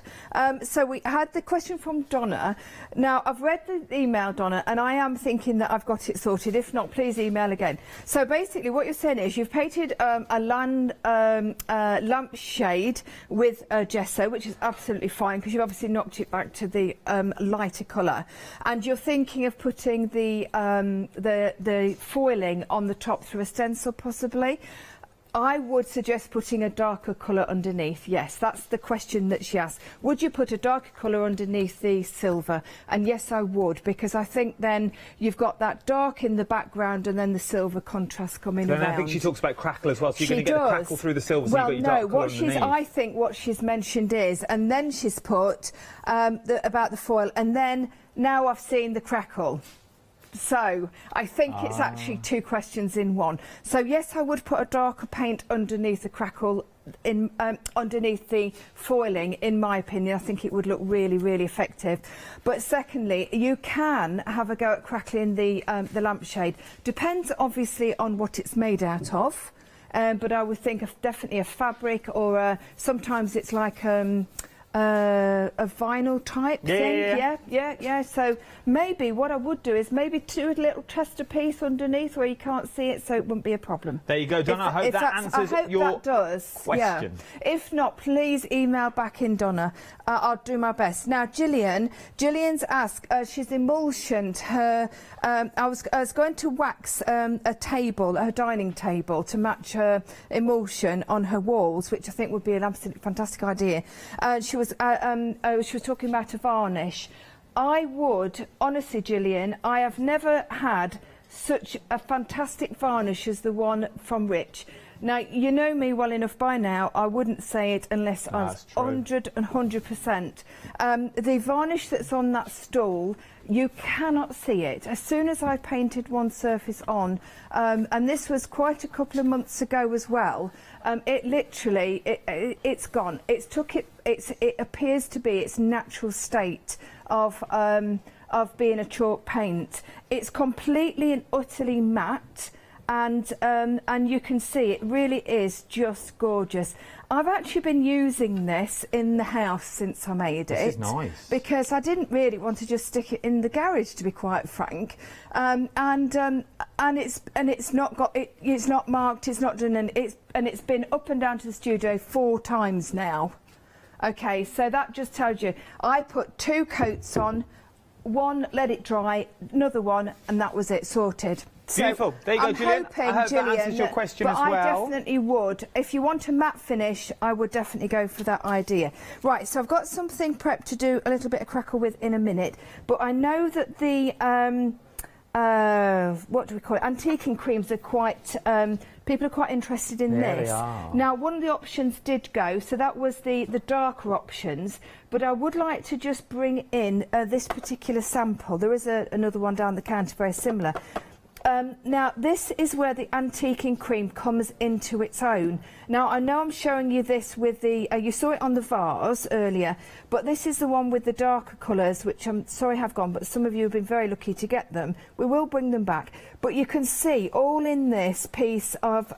So we had the question from Donna. Now, I've read the email, Donna, and I am thinking that I've got it sorted. If not, please email again. So basically what you're saying is you've painted a lampshade with gesso, which is absolutely fine because you've obviously knocked it back to the lighter colour. And you're thinking of putting the foiling on the top through a stencil, possibly. I would suggest putting a darker colour underneath. Yes, that's the question that she asked. Would you put a darker colour underneath the silver? And yes, I would, because I think then you've got that dark in the background and then the silver contrast coming around.
I think she talks about crackle as well, so you're going to get the crackle through the silver, so
well,
you've got your dark colour underneath.
I think what she's mentioned is, and then she's put about the foil, and then now I've seen the crackle. So I think it's actually two questions in one. So yes, I would put a darker paint underneath the crackle, underneath the foiling. In my opinion, I think it would look really, really effective. But secondly, you can have a go at crackling the lampshade. Depends obviously on what it's made out of. But I would think of definitely a fabric, or sometimes it's like a vinyl type thing. Yeah. So maybe what I would do is maybe do a little tester piece underneath where you can't see it, so it wouldn't be a problem.
There you go, Donna. I hope that answers your question.
Yeah. If not, please email back in, Donna. I'll do my best. Now, Gillian's asked. She's emulsioned her. I was going to wax a table, her dining table, to match her emulsion on her walls, which I think would be an absolutely fantastic idea. She was talking about a varnish. I would, honestly, Gillian, I have never had such a fantastic varnish as the one from Rich. Now, you know me well enough by now, I wouldn't say it unless I was 100%. The varnish that's on that stool, you cannot see it. As soon as I painted one surface on, and this was quite a couple of months ago as well, it literally, it's gone. It appears to be its natural state of being a chalk paint. It's completely and utterly matte. And you can see it really is just gorgeous. I've actually been using this in the house since I made it.
This is nice.
Because I didn't really want to just stick it in the garage, to be quite frank. And it's not got it's not marked. It's not done, and it's been up and down to the studio 4 times now. Okay, so that just tells you. I put 2 coats on, one let it dry, another one, and that was it, sorted.
Beautiful. There you go, Gillian. I hope that answers your question as well.
I definitely would. If you want a matte finish, I would definitely go for that idea. Right, so I've got something prepped to do a little bit of crackle with in a minute, but I know that the what do we call it? Antiquing creams are quite. People are quite interested in this.
They are.
Now, one of the options did go, so that was the darker options. but I would like to just bring in this particular sample. There is another one down the counter, very similar. Now, this is where the antiquing cream comes into its own. Now, I know I'm showing you this with the, you saw it on the vase earlier, but this is the one with the darker colours, which I'm sorry have gone, but some of you have been very lucky to get them. We will bring them back. But you can see all in this piece of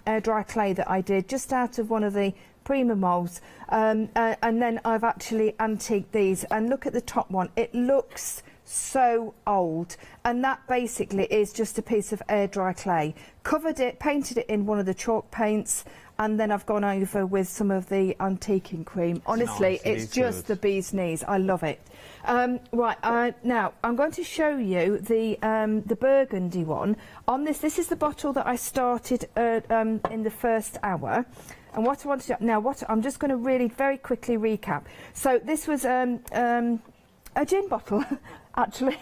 air dry clay that I did just out of one of the Prima moulds. And then I've actually antiqued these. And look at the top one. It looks so old, and that basically is just a piece of air dry clay. Covered it, painted it in one of the chalk paints, and then I've gone over with some of the antiquing cream. Honestly, it's just the bee's knees. I love it. Right, now I'm going to show you the burgundy one. On this is the bottle that I started in the first hour. And what I want to do now, I'm just going to really very quickly recap. So this was a gin bottle. Actually,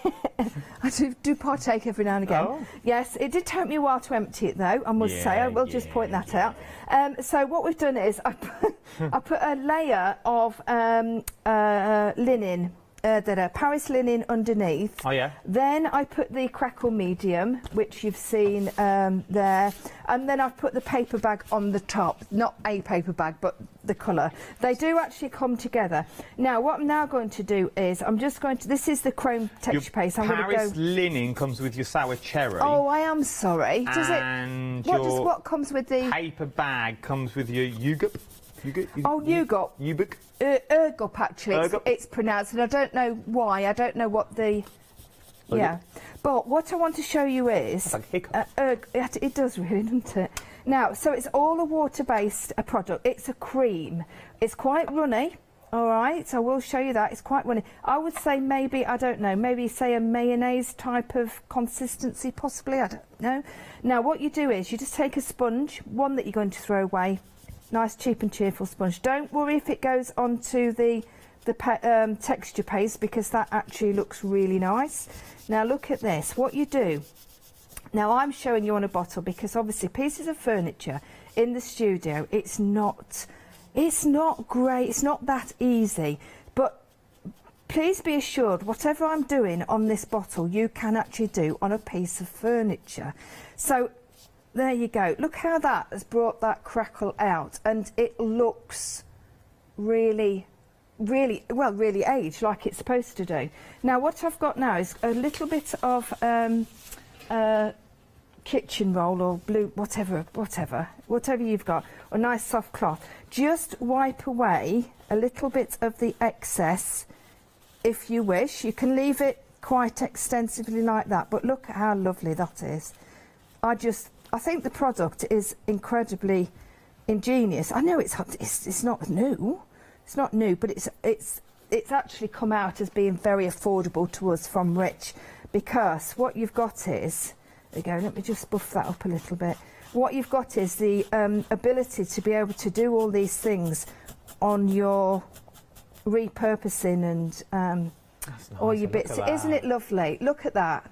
I do partake every now and again.
Oh.
Yes, it did take me a while to empty it though, I must say. I will just point that out. So what we've done is I put a layer of linen, Paris linen underneath.
Oh yeah.
Then I put the crackle medium, which you've seen there, and then I've put the paper bag on the top. Not a paper bag, but the colour. They do actually come together. Now, what I'm now going to do is I'm just going to. This is the chrome texture paste. I'm
Paris linen comes with your sour cherry.
Oh, I am sorry. Does
and
it? What comes with the
paper bag comes with your yugup.
Oh, yugup.
Yugup.
Ergup, actually,
Ergup.
it's pronounced, and I don't know why. I don't know what the. Yeah, but what I want to show you is
Like hiccup.
it does really, doesn't it? Now, so it's all a water-based product. It's a cream. It's quite runny. All right, so I will show you that. It's quite runny. I would say maybe, I don't know, maybe say a mayonnaise type of consistency, possibly. I don't know. Now, what you do is you just take a sponge, one that you're going to throw away. Nice, cheap and cheerful sponge. Don't worry if it goes onto the texture paste, because that actually looks really nice. Now look at this. What you do. Now I'm showing you on a bottle because obviously pieces of furniture in the studio, it's not great. It's not that easy. But please be assured, whatever I'm doing on this bottle, you can actually do on a piece of furniture. So there you go. Look how that has brought that crackle out, and it looks really aged, like it's supposed to do. Now what I've got now is a little bit of kitchen roll or blue, whatever you've got, or nice soft cloth. Just wipe away a little bit of the excess if you wish. You can leave it quite extensively like that, but look at how lovely that is. I think the product is incredibly ingenious. I know it's not new. It's not new, but it's actually come out as being very affordable to us from Rich, because what you've got is, there you go, let me just buff that up a little bit. What you've got is the ability to be able to do all these things on your repurposing and all your bits. Isn't it lovely? Look at that.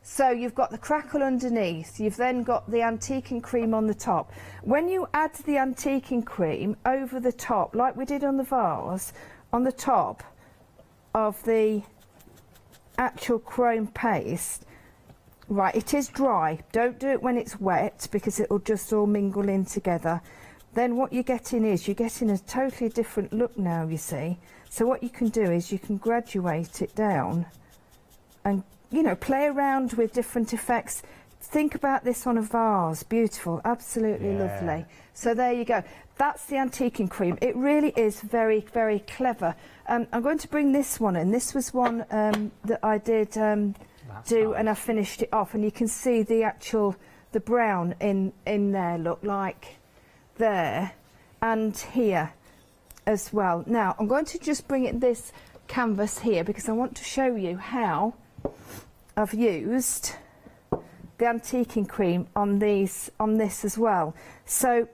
So you've got the crackle underneath, you've then got the antiquing cream on the top. When you add the antiquing cream over the top, like we did on the vase, on the top of the actual chrome paste, right, it is dry. Don't do it when it's wet, because it will just all mingle in together. Then what you're getting is, you're getting a totally different look now, you see. So what you can do is you can graduate it down and, you know, play around with different effects. Think about this on a vase. Beautiful, absolutely lovely. So there you go. That's the antiquing cream. It really is very, very clever. I'm going to bring this one in. This was one that I did do, and I finished it off. And you can see the brown in there, look like there and here as well. Now, I'm going to just bring it this canvas here, because I want to show you how I've used the antiquing cream on this as well. So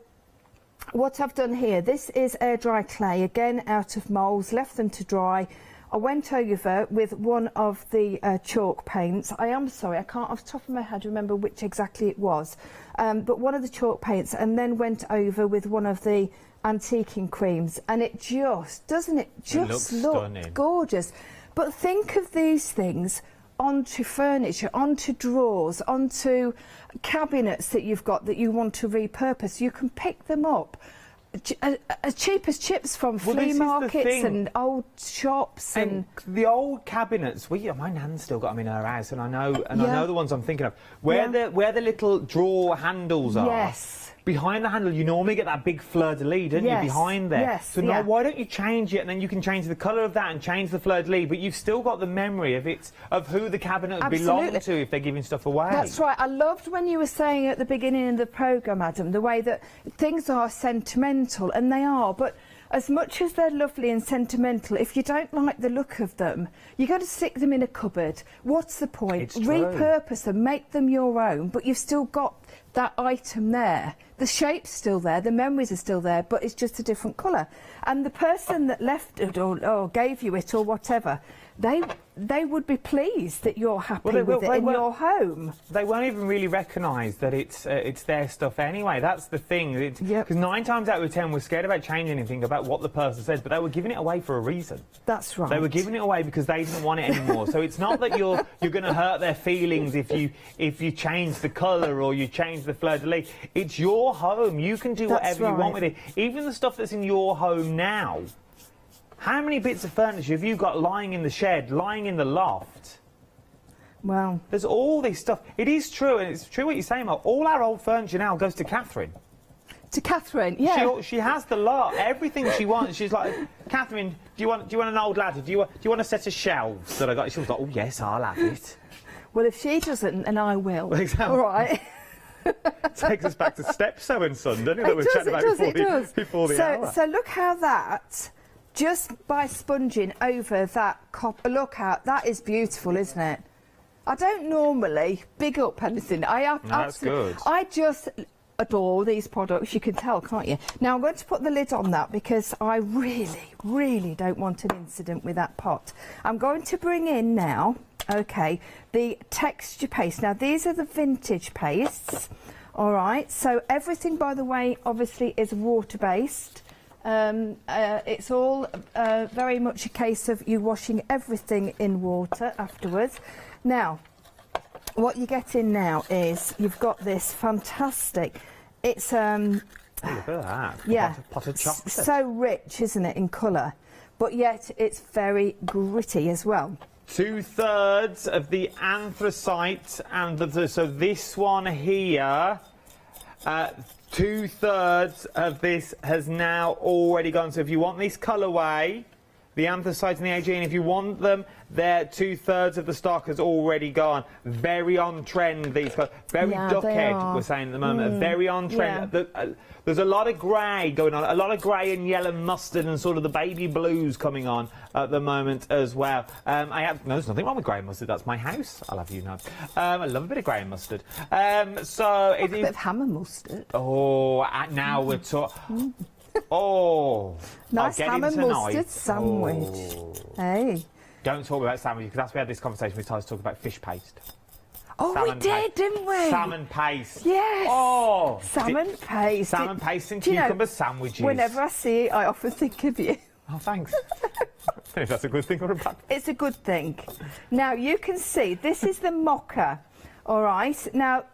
what I've done here, this is air dry clay, again out of moulds, left them to dry. I went over with one of the chalk paints. I am sorry, I can't off the top of my head remember which exactly it was, but one of the chalk paints, and then went over with one of the antiquing creams, and it just, doesn't it just look gorgeous? But think of these things onto furniture, onto drawers, onto cabinets that you've got that you want to repurpose. You can pick them up as cheap as chips from flea markets and old shops. And
the old cabinets, my nan's still got them in her house, and I know the ones I'm thinking of. Where the little drawer handles are.
Yes.
Behind the handle, you normally get that big fleur-de-lis, don't you, behind there?
Yes,
so now, why don't you change it, and then you can change the colour of that and change the fleur-de-lis, but you've still got the memory of who the cabinet belonged to if they're giving stuff away.
That's right. I loved when you were saying at the beginning of the programme, Adam, the way that things are sentimental, and they are, but as much as they're lovely and sentimental, if you don't like the look of them, you've got to stick them in a cupboard. What's the point?
It's true.
Repurpose them, make them your own, but you've still got that item there. The shape's still there, the memories are still there, but it's just a different colour. And the person that left it or gave you it or whatever, they would be pleased that you're happy with it in your home.
They won't even really recognise that it's their stuff anyway. That's the thing. Because 9 times out of 10 we're scared about changing anything about what the person says, but they were giving it away for a reason.
That's right.
They were giving it away because they didn't want it anymore. So it's not that you're going to hurt their feelings if you change the colour or you change the fleur-de-lis. It's your home. You can do whatever you want with it. Even the stuff that's in your home now. How many bits of furniture have you got lying in the shed, lying in the loft?
Well,
there's all this stuff. It is true, and it's true what you're saying, Mark. All our old furniture now goes to Catherine.
To Catherine, yeah.
She has the lot, everything she wants. She's like, Catherine, do you want an old ladder? Do you want a set of shelves that I got? She was like, oh yes, I'll have it.
Well, if she doesn't, then I will.
Exactly.
All right.
Takes us back to Step So and Son, doesn't it? That we were chatting about before the hour.
So look how that, just by sponging over that copper, that is beautiful, isn't it? I don't normally big up anything.
That's good.
I just adore these products. You can tell, can't you? Now I'm going to put the lid on that because I really, really don't want an incident with that pot. I'm going to bring in now, okay, the texture paste. Now these are the vintage pastes, all right. So everything, by the way, obviously is water-based. It's all very much a case of you washing everything in water afterwards. Now, what you get in now is you've got this fantastic. It's
look at that.
Yeah,
pot of chocolate.
So rich, isn't it, in colour, but yet it's very gritty as well.
2/3 of the anthracite and so this one here. 2/3 of this has now already gone. So if you want this colourway, the anthracite and the AG, and if you want them, they're 2/3 of the stock has already gone. Very on trend, these guys. Very duckhead, we're saying at the moment. Very on trend. Yeah. There's a lot of grey going on, a lot of grey and yellow mustard and sort of the baby blues coming on at the moment as well. No, there's nothing wrong with grey and mustard. That's my house, I'll have you know. I love a bit of grey and mustard. So
a bit of ham and mustard.
Oh, now we're talking. Oh,
nice ham and mustard sandwich.
Oh.
Hey.
Don't talk about sandwiches because we had this conversation with Ty to talk about fish paste.
Oh, salmon we did, didn't we?
Salmon paste.
Yes.
Oh,
salmon paste.
Salmon paste and cucumber sandwiches.
Whenever I see it, I often think of you.
Oh, thanks. I don't know if that's a good thing or a bad thing.
It's a good thing. Now you can see this is the mocha. All right. Now.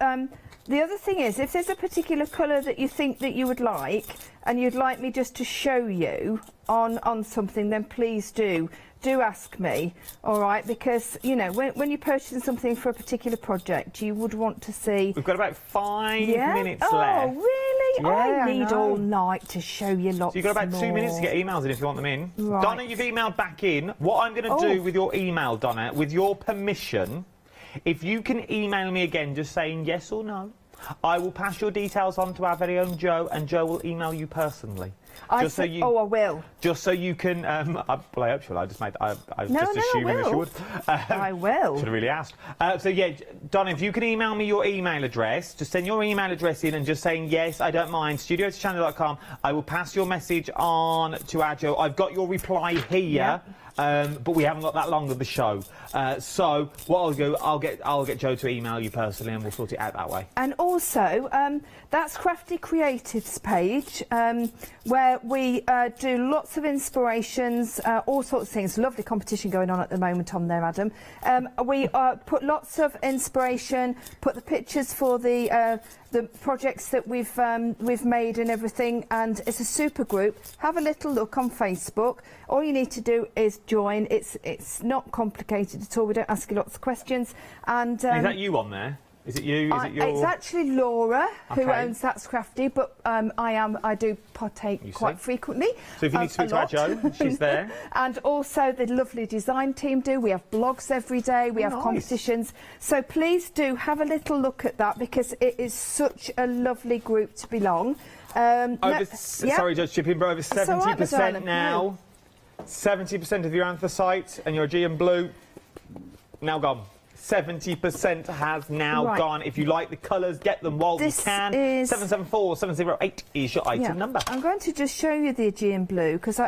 The other thing is, if there's a particular colour that you think that you would like, and you'd like me just to show you on something, then please do ask me, all right? Because, you know, when you're purchasing something for a particular project, you would want to see...
We've got about 5 minutes left.
Oh, really?
Yeah,
I need all night to show you lots more.
So you've got about 2 minutes to get emails in if you want them in.
Right.
Donna, you've emailed back in. What I'm going to do with your email, Donna, with your permission... If you can email me again just saying yes or no, I will pass your details on to our very own Joe, and Joe will email you personally.
I will.
Just so you can... I hope she'll. I was just assuming that she would.
I will.
Should have really asked. So, yeah, Donna, if you can email me your email address, just send your email address in and just saying, yes, I don't mind, studio@channon.com. I will pass your message on to our Joe. I've got your reply here. but we haven't got that long of the show. So what I'll do, I'll get Joe to email you personally, and we'll sort it out that way.
And also, that's Crafty Creatives page, where we do lots of inspirations, all sorts of things. Lovely competition going on at the moment on there, Adam. We put lots of inspiration, put the pictures for the projects that we've made and everything, and it's a super group. Have a little look on Facebook. All you need to do is join. It's not complicated at all. We don't ask you lots of questions. And
is that you on there? Is it you? Is it your...
It's actually Laura who
Okay.
owns That's Crafty, but I do partake quite frequently.
So if you need to speak to our Joe, she's there.
And also the lovely design team do. We have blogs every day. We have
nice.
competitions. So please do have a little look at that, because it is such a lovely group to belong.
Sorry, Judge Chipping, but over 70% now. 70% of your anthracite and your Aegean blue now gone. 70% has now gone. If you like the colours, get them while you can. 774708 is your item number.
I'm going to just show you the Aegean blue, because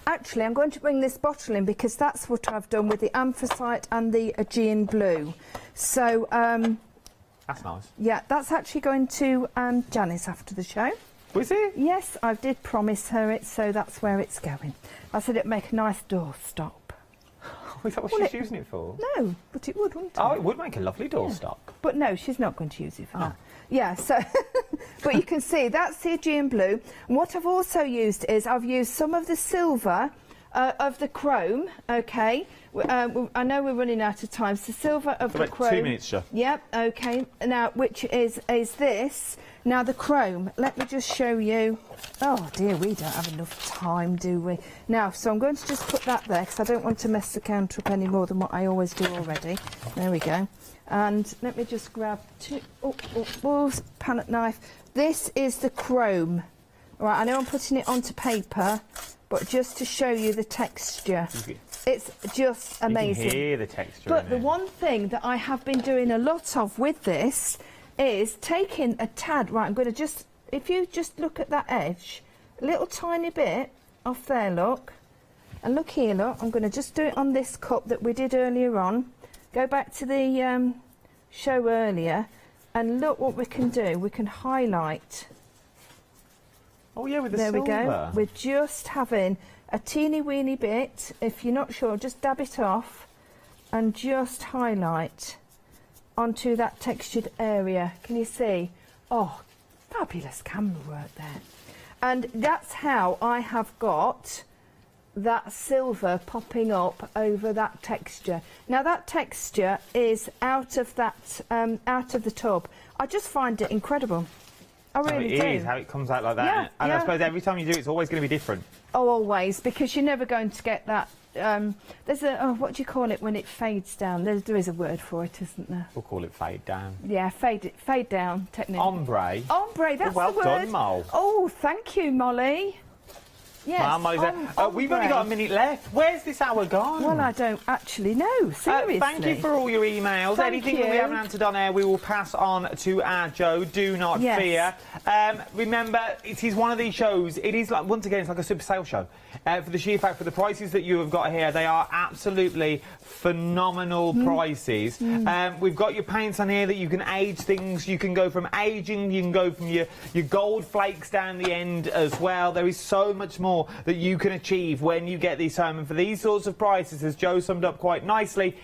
actually I'm going to bring this bottle in, because that's what I've done with the anthracite and the Aegean blue. So
that's nice.
Yeah, that's actually going to Janice after the show.
Was it?
Yes, I did promise her it, so that's where it's going. I said it'd make a nice doorstop.
Is that what she's using it for?
No, but it would, wouldn't it?
Oh, it would make a lovely doorstop.
But no, she's not going to use it for that. Yeah, so, but you can see that's the Aegean blue. And what I've also used is I've used some of the silver of the chrome, okay. I know we're running out of time, so silver of the chrome.
2 minutes, sure.
Yep, okay. Now, which is this. Now, the chrome, let me just show you. Oh, dear, we don't have enough time, do we? Now, so I'm going to just put that there, because I don't want to mess the counter up any more than what I always do already. There we go. And let me just grab palette knife. This is the chrome. Right, I know I'm putting it onto paper, but just to show you the texture. It's just amazing.
You can hear the texture.
But the one thing that I have been doing a lot of with this is taking a tad. Right, I'm going to just, if you just look at that edge, a little tiny bit off there, look. And look here, look. I'm going to just do it on this cup that we did earlier on. Go back to the show earlier, and look what we can do. We can highlight.
Oh yeah, with the
silver.
silver.
There we go. We're just having a teeny weeny bit. If you're not sure, just dab it off and just highlight onto that textured area. Can you see? Oh, fabulous camera work there. And that's how I have got that silver popping up over that texture. Now that texture is out of that out of the tub. I just find it incredible. I really do.
It is how it comes out like that.
Yeah,
and
yeah.
I suppose every time you do it, it's always going to be different.
Oh, always, because you're never going to get that. There's a what do you call it when it fades down? There is a word for it, isn't there?
We'll call it fade down.
Yeah, fade down technique.
Ombre.
Ombre, that's
well
the word.
done, Mol.
Oh, thank you, Molly. Yes,
Well, Molly's there. We've only got a minute left. Where's this hour gone?
Well, I don't actually know. Seriously.
Thank you for all your emails.
Thank
Anything that we
you.
haven't answered on air, we will pass on to our Joe. Do not
Yes.
fear. Remember, it is one of these shows. It is like, once again, it's like a super sale show. For the sheer fact, for the prices that you have got here, they are absolutely phenomenal prices. We've got your paints on here that you can age things. You can go from aging. You can go from your gold flakes down the end as well. There is so much more that you can achieve when you get these home, and for these sorts of prices, as Joe summed up quite nicely,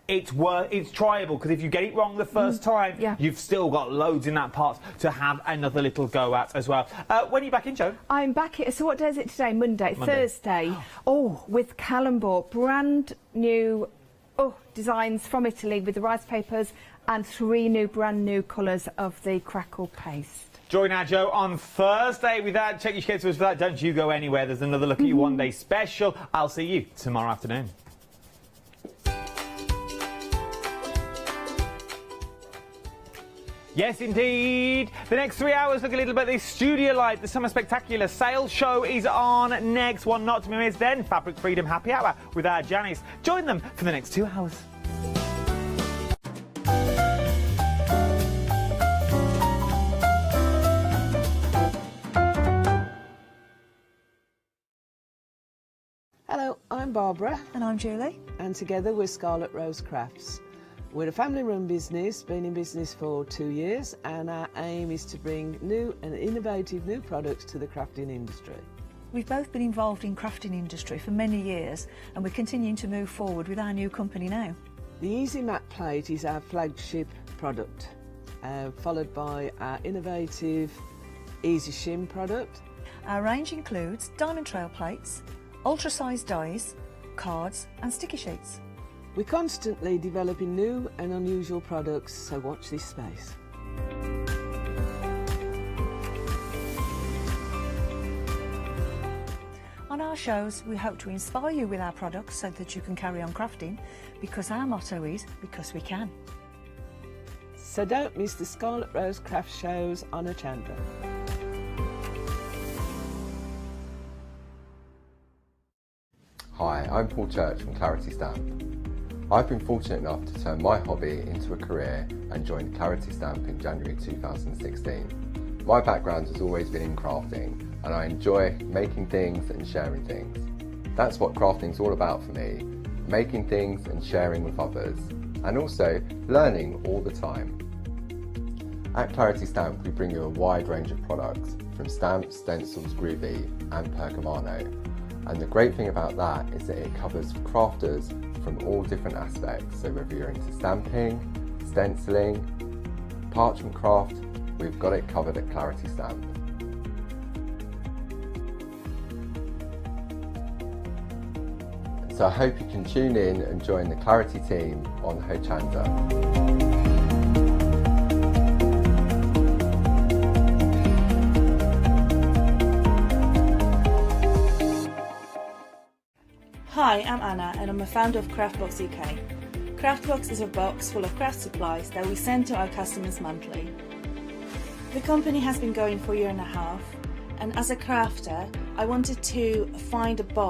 it's tryable, because if you get it wrong the first time, you've still got loads in that pot to have another little go at as well. When are you back in, Joe?
I'm back here. So what day is it today? Monday. Thursday. Oh, with Calambor, brand new designs from Italy with the rice papers and 3 brand new colours of the crackle paste.
Join our Joe on Thursday with that. Check your schedules for that. Don't you go anywhere. There's another Look at You One Day special. I'll see you tomorrow afternoon. Yes, indeed. The next 3 hours look a little bit at this Studio Light. The Summer Spectacular Sales Show is on next. One not to be missed. Then Fabric Freedom Happy Hour with our Janice. Join them for the next 2 hours.
Hello, I'm Barbara,
And I'm Julie.
and together we're Scarlet Rose Crafts. We're a family-run business, been in business for 2 years, and our aim is to bring new and innovative new products to the crafting industry.
We've both been involved in crafting industry for many years, and we're continuing to move forward with our new company now.
The Easy Mat Plate is our flagship product, followed by our innovative Easy Shim product.
Our range includes diamond trail plates, ultra-sized dies, cards and sticky sheets.
We're constantly developing new and unusual products, so watch this space.
On our shows, we hope to inspire you with our products so that you can carry on crafting, because our motto is, because we can.
So don't miss the Scarlet Rose Craft shows on Hochanda.
Hi, I'm Paul Church from Clarity Stamp. I've been fortunate enough to turn my hobby into a career and joined Clarity Stamp in January 2016. My background has always been in crafting, and I enjoy making things and sharing things. That's what crafting's all about for me, making things and sharing with others, and also learning all the time. At Clarity Stamp we bring you a wide range of products, from stamps, stencils, groovy and pergamano. And the great thing about that is that it covers crafters from all different aspects. So whether you're into stamping, stenciling, parchment craft, we've got it covered at Clarity Stamp. So I hope you can tune in and join the Clarity team on Hochanda.
Hi, I'm Anna and I'm a founder of Craftbox UK. Craftbox is a box full of craft supplies that we send to our customers monthly. The company has been going for a year and a half, and as a crafter, I wanted to find a box